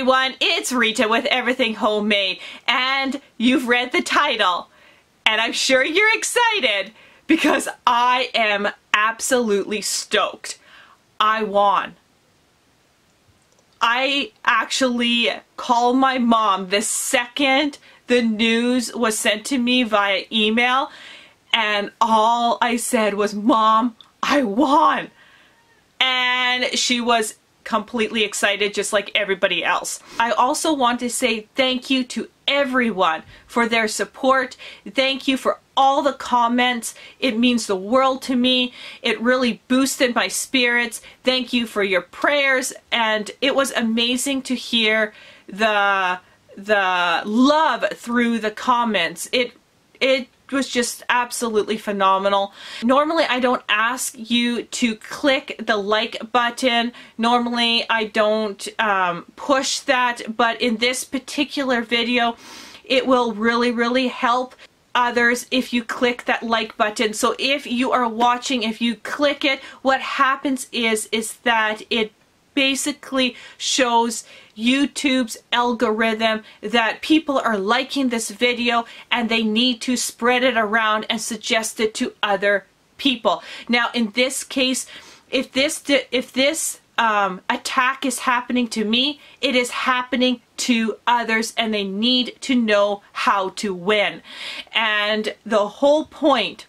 everyone, it's Rita with Everything Homemade, and you've read the title, and I'm sure you're excited because I am absolutely stoked. I won. I actually called my mom the second the news was sent to me via email, and all I said was, "Mom, I won." And she was completely excited just like everybody else. I also want to say thank you to everyone for their support. Thank you for all the comments. It means the world to me. It really boosted my spirits. Thank you for your prayers, and it was amazing to hear the love through the comments. It was just absolutely phenomenal. Normally I don't ask you to click the like button. Normally I don't push that, but in this particular video it will really help others if you click that like button. So if you are watching, if you click it, what happens is that it basically shows YouTube's algorithm that people are liking this video and they need to spread it around and suggest it to other people. Now in this case, if this attack is happening to me, it is happening to others, and they need to know how to win. And the whole point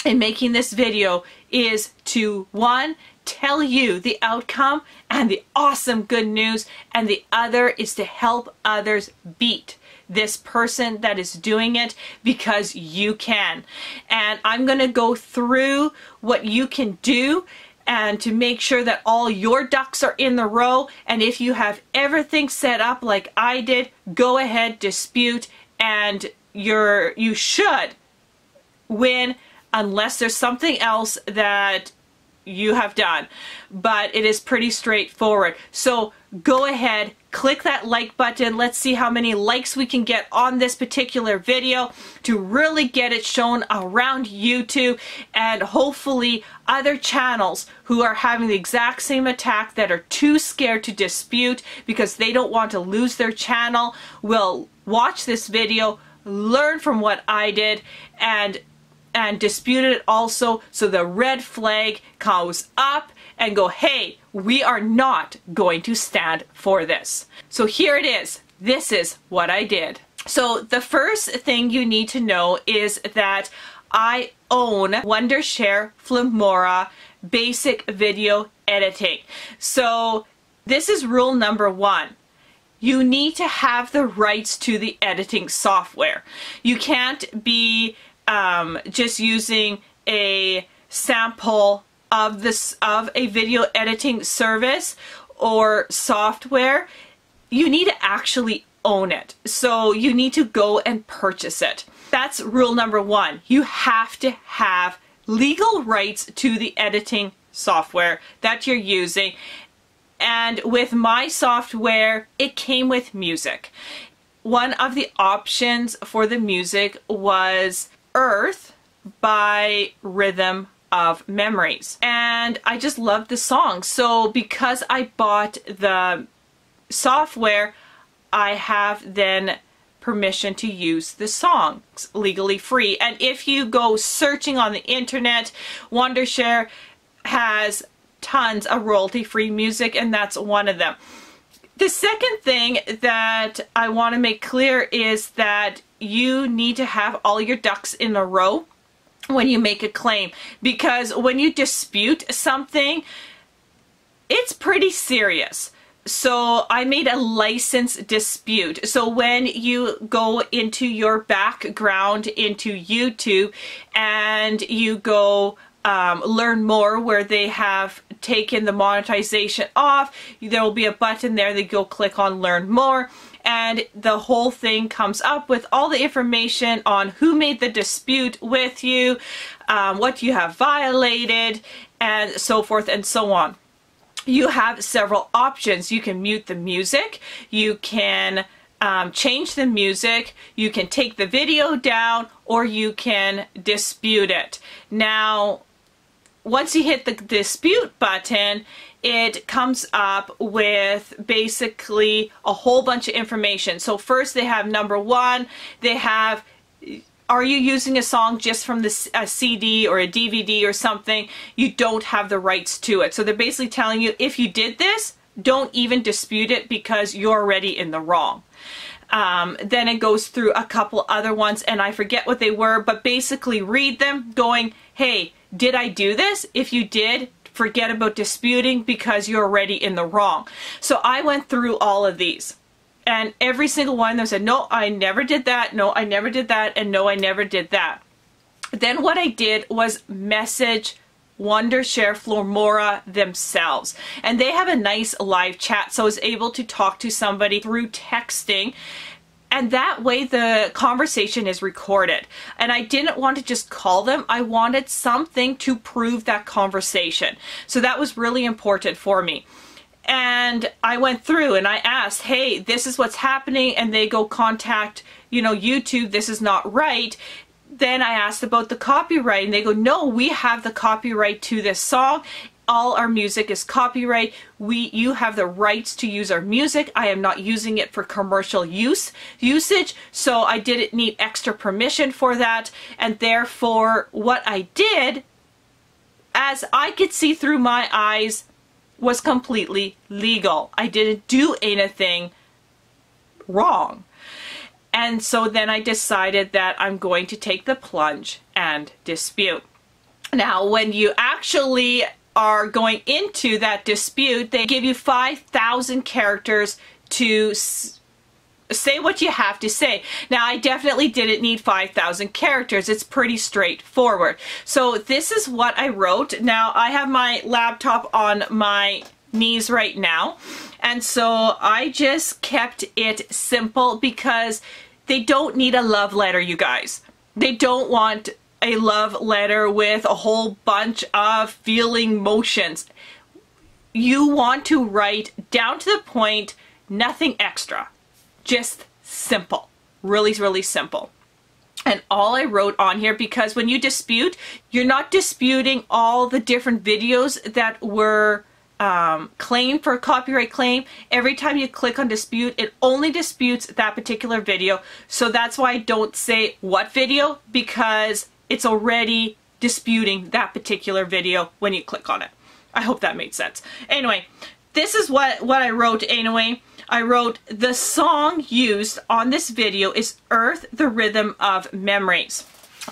in making this video is to, one, tell you the outcome and the awesome good news, and the other is to help others beat this person that is doing it, because you can. And I'm going to go through what you can do and to make sure that all your ducks are in the row. And if you have everything set up like I did, go ahead, dispute, and you should win unless there's something else that you have done. But it is pretty straightforward. So go ahead, click that like button. Let's see how many likes we can get on this particular video to really get it shown around YouTube, and hopefully other channels who are having the exact same attack, that are too scared to dispute because they don't want to lose their channel, will watch this video, learn from what I did, and dispute it also, so the red flag goes up and go, hey, we are not going to stand for this. So here it is. This is what I did. So the first thing you need to know is that I own Wondershare Filmora basic video editing. So this is rule number 1. You need to have the rights to the editing software. You can't be just using a sample of a video editing service or software. You need to actually own it. So you need to go and purchase it. That's rule number 1. You have to have legal rights to the editing software that you're using. And with my software, it came with music. One of the options for the music was Earth by Rhythm of Memories, and I just loved the song. So because I bought the software, I have then permission to use the songs legally free. And if you go searching on the internet, Wondershare has tons of royalty-free music, and that's one of them. The second thing that I want to make clear is that you need to have all your ducks in a row when you make a claim, because when you dispute something, it's pretty serious. So I made a license dispute. So when you go into your background into YouTube and you go learn more, where they have taken the monetization off, there will be a button there that you'll click on learn more, and the whole thing comes up with all the information on who made the dispute with you, what you have violated, and so forth and so on. You have several options. You can mute the music, you can change the music, you can take the video down, or you can dispute it. Now, once you hit the dispute button, it comes up with basically a whole bunch of information. So first they have number one, they have, are you using a song just from a CD or a DVD or something? You don't have the rights to it. So they're basically telling you, if you did this, don't even dispute it because you're already in the wrong. Then it goes through a couple other ones, and I forget what they were, but basically read them going, hey, did I do this? If you did, forget about disputing because you're already in the wrong. So I went through all of these, and every single one of them said, no, I never did that, no, I never did that, and no, I never did that. Then what I did was message Wondershare Flormora themselves, and they have a nice live chat, so I was able to talk to somebody through texting, and that way the conversation is recorded. And I didn't want to just call them, I wanted something to prove that conversation. So that was really important for me. And I went through and I asked, hey, this is what's happening, and they go contact, you know, YouTube, this is not right. Then I asked about the copyright, and they go, no, we have the copyright to this song. All our music is copyright. You have the rights to use our music. I am not using it for commercial usage, so I didn't need extra permission for that. And therefore, what I did, as I could see through my eyes, was completely legal. I didn't do anything wrong. And so then I decided that I'm going to take the plunge and dispute. Now, when you actually are going into that dispute, they give you 5,000 characters to say what you have to say. Now, I definitely didn't need 5,000 characters. It's pretty straightforward. So this is what I wrote. Now, I have my laptop on my knees right now, and so I just kept it simple because they don't need a love letter, you guys. They don't want a love letter with a whole bunch of feeling motions. You want to write down to the point, nothing extra. Just simple. Really, really simple. And all I wrote on here, because when you dispute, you're not disputing all the different videos that were claimed for a copyright claim. Every time you click on dispute, it only disputes that particular video. So that's why I don't say what video, because it's already disputing that particular video when you click on it. I hope that made sense. Anyway, this is what I wrote anyway. I wrote, the song used on this video is Earth, the Rhythm of Memories.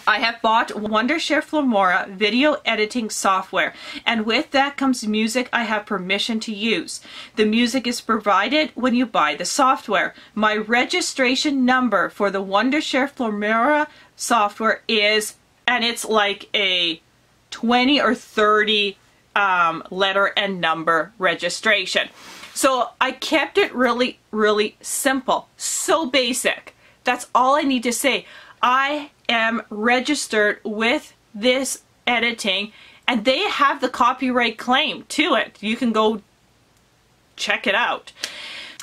I have bought Wondershare Flormora video editing software, and with that comes music I have permission to use. The music is provided when you buy the software. My registration number for the Wondershare Flormora software is, and it's like a 20 or 30 letter and number registration. So I kept it really, really simple. So basic. That's all I need to say. I am registered with this editing, and they have the copyright claim to it. You can go check it out.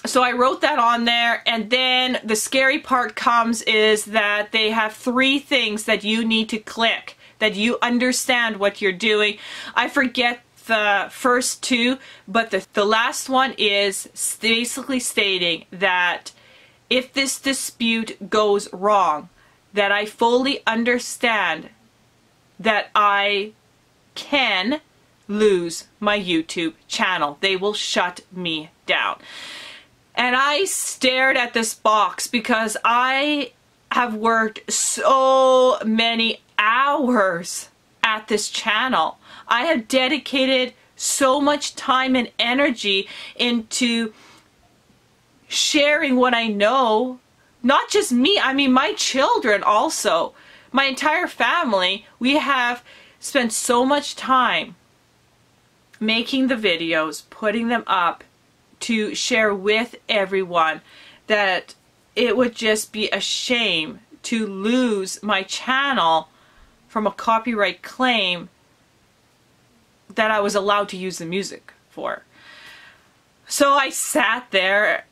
So I wrote that on there, and then the scary part comes is that they have 3 things that you need to click, that you understand what you're doing. I forget the first 2, but the last one is basically stating that if this dispute goes wrong, that I fully understand that I can lose my YouTube channel. They will shut me down. And I stared at this box because I have worked so many hours at this channel. I have dedicated so much time and energy into sharing what I know. Not just me, I mean my children also. My entire family. We have spent so much time making the videos, putting them up to share with everyone, that it would just be a shame to lose my channel from a copyright claim that I was allowed to use the music for. So I sat there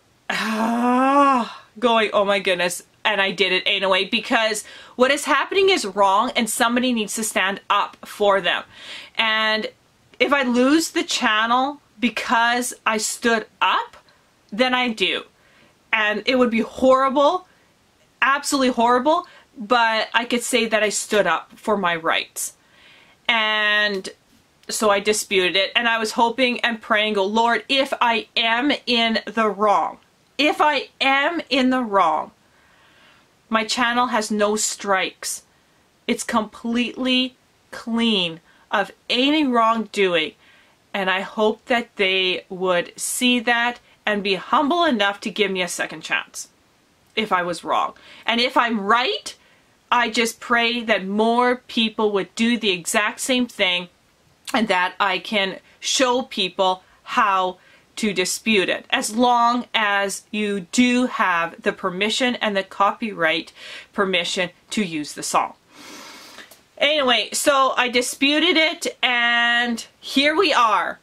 going, oh my goodness. and I did it anyway, because what is happening is wrong and somebody needs to stand up for them. And if I lose the channel because I stood up, then I do. And it would be horrible, absolutely horrible, but I could say that I stood up for my rights. And so I disputed it, and I was hoping and praying, go, Lord, if I am in the wrong, if I am in the wrong, my channel has no strikes. It's completely clean of any wrongdoing. And I hope that they would see that and be humble enough to give me a second chance if I was wrong. And if I'm right, I just pray that more people would do the exact same thing, and that I can show people how to dispute it, as long as you do have the permission and the copyright permission to use the song. Anyway, so I disputed it, and here we are.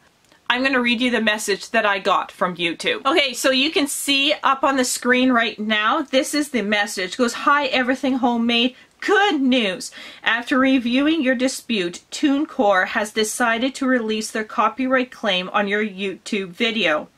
I'm going to read you the message that I got from YouTube. Okay, so you can see up on the screen right now, this is the message. It goes, "Hi, Everything Homemade. Good news! After reviewing your dispute, TuneCore has decided to release their copyright claim on your YouTube video.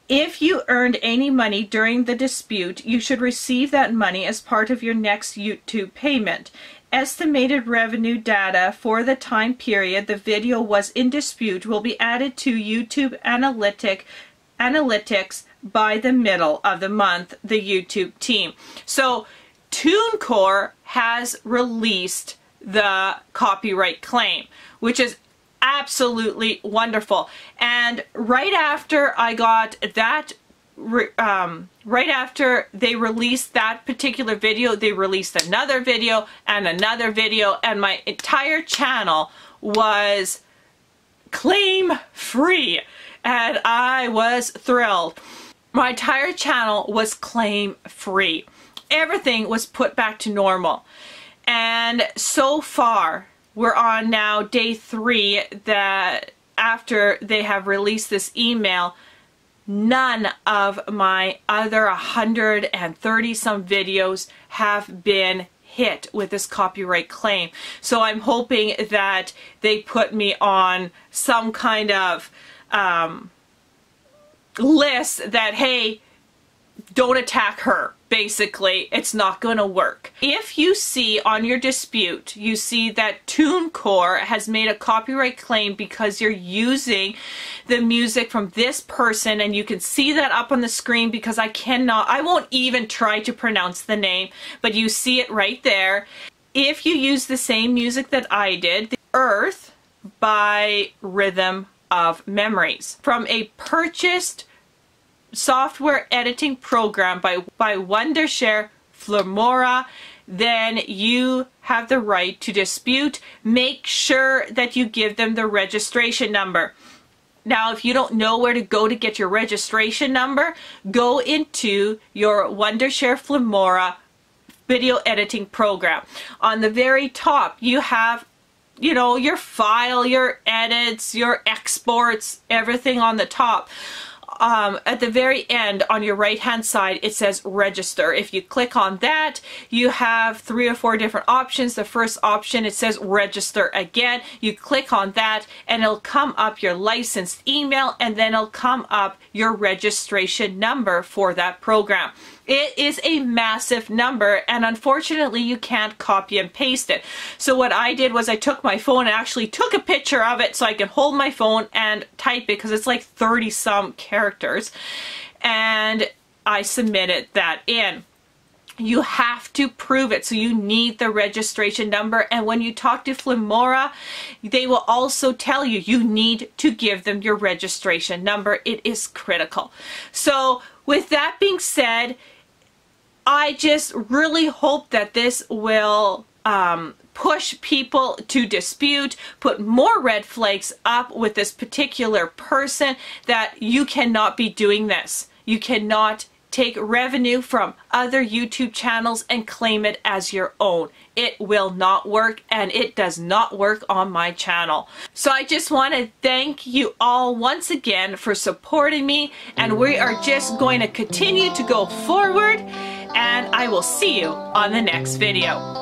If you earned any money during the dispute, you should receive that money as part of your next YouTube payment. Estimated revenue data for the time period the video was in dispute will be added to YouTube analytics by the middle of the month, the YouTube team." So TuneCore has released the copyright claim, which is absolutely wonderful. And right after I got that, right after they released that particular video, they released another video and another video, and my entire channel was claim free, and I was thrilled. My entire channel was claim free. Everything was put back to normal. And so far, we're on now day 3 that after they have released this email, none of my other 130 some videos have been hit with this copyright claim. So I'm hoping that they put me on some kind of list that, hey, don't attack her. Basically, it's not going to work. If you see on your dispute, you see that TuneCore has made a copyright claim because you're using the music from this person, and you can see that up on the screen because I won't even try to pronounce the name, but you see it right there. If you use the same music that I did, Earth by Rhythm of Memories, from a purchased software editing program by Wondershare Filmora, then you have the right to dispute. Make sure that you give them the registration number. Now, if you don't know where to go to get your registration number, go into your Wondershare Filmora video editing program. On the very top, you have, you know, your file, your edits, your exports, everything on the top. At the very end, on your right hand side, it says register. If you click on that, you have 3 or 4 different options. The first option, it says register again. You click on that and it'll come up your licensed email, and then it'll come up your registration number for that program. It is a massive number, and unfortunately you can't copy and paste it. So what I did was I took my phone and actually took a picture of it so I could hold my phone and type it, because it's like 30 some characters, and I submitted that in. You have to prove it, so you need the registration number, and when you talk to Filmora, they will also tell you you need to give them your registration number. It is critical. So with that being said, I just really hope that this will push people to dispute, put more red flags up with this particular person, that you cannot be doing this. You cannot take revenue from other YouTube channels and claim it as your own. It will not work, and it does not work on my channel. So I just want to thank you all once again for supporting me, and we are just going to continue to go forward. and I will see you on the next video.